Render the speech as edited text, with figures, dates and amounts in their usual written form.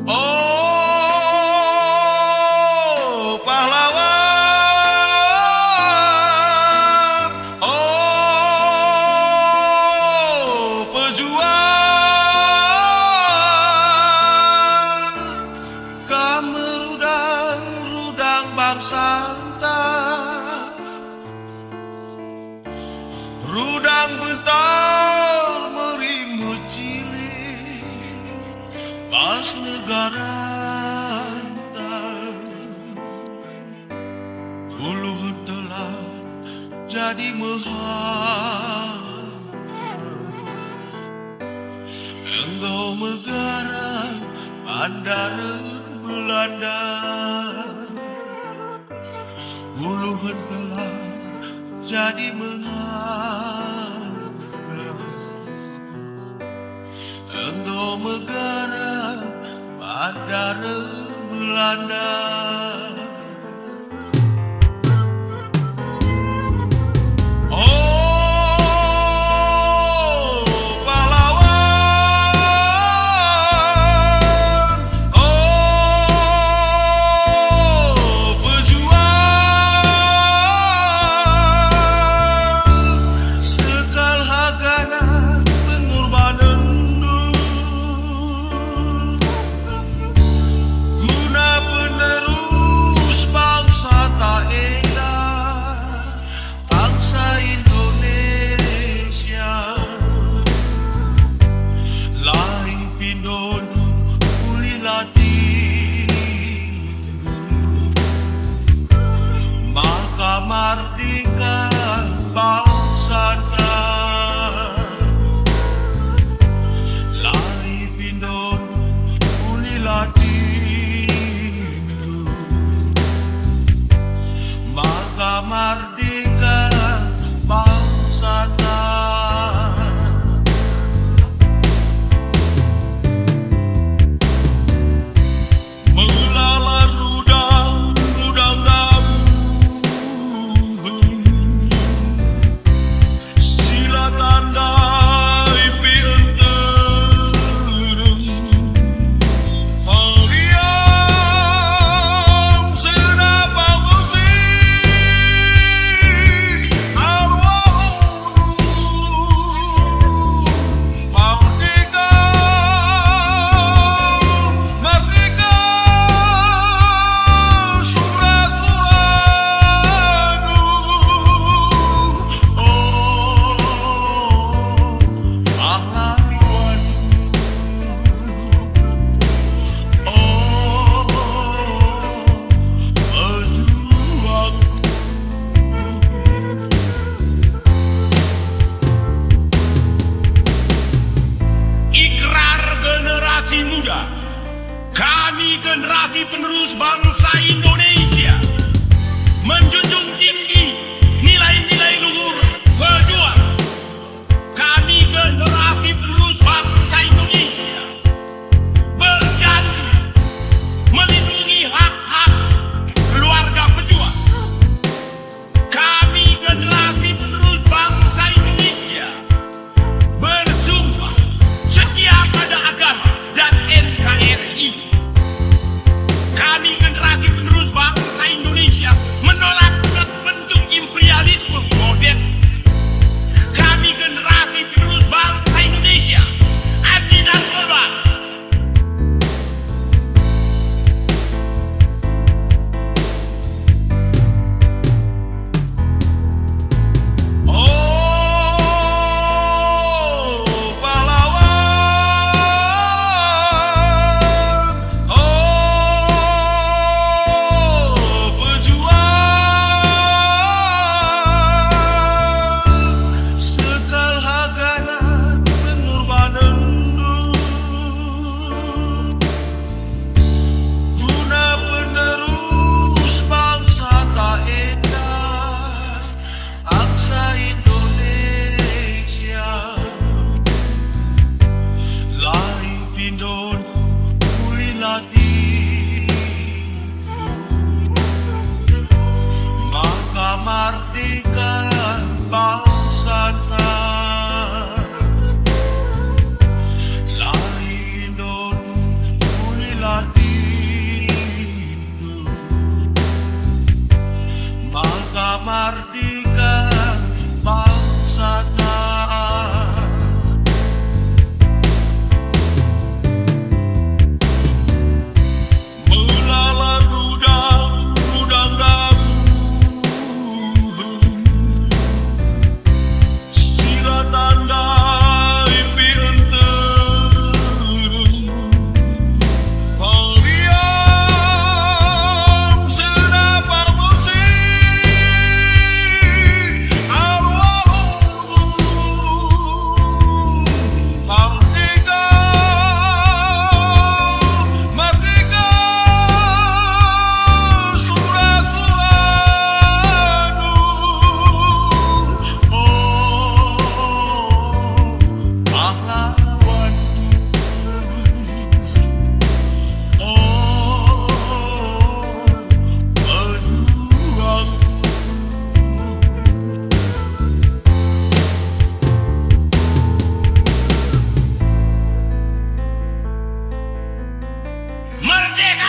Oh, pahlawan, oh, pejuang, kamu rudang bangsa entah, rudang bentar merimut cilik, pas negara ulu telah jadi mehar, engkau megara bandara Belanda, ulu telah jadi mehar, engkau megara bandara Belanda. Mardika bangsa lai pindon uli latin, maka mardika bangsa generasi penerus bangsa Indonesia menjunjung tinggi nilai-nilai luhur pejuang. Kami generasi penerus bangsa Indonesia berjanji melindungi hak-hak keluarga pejuang. Kami generasi penerus bangsa Indonesia bersumpah setia pada agama dan NKRI. Kami generasi penerus bangsa Indonesia menolak Merdeka!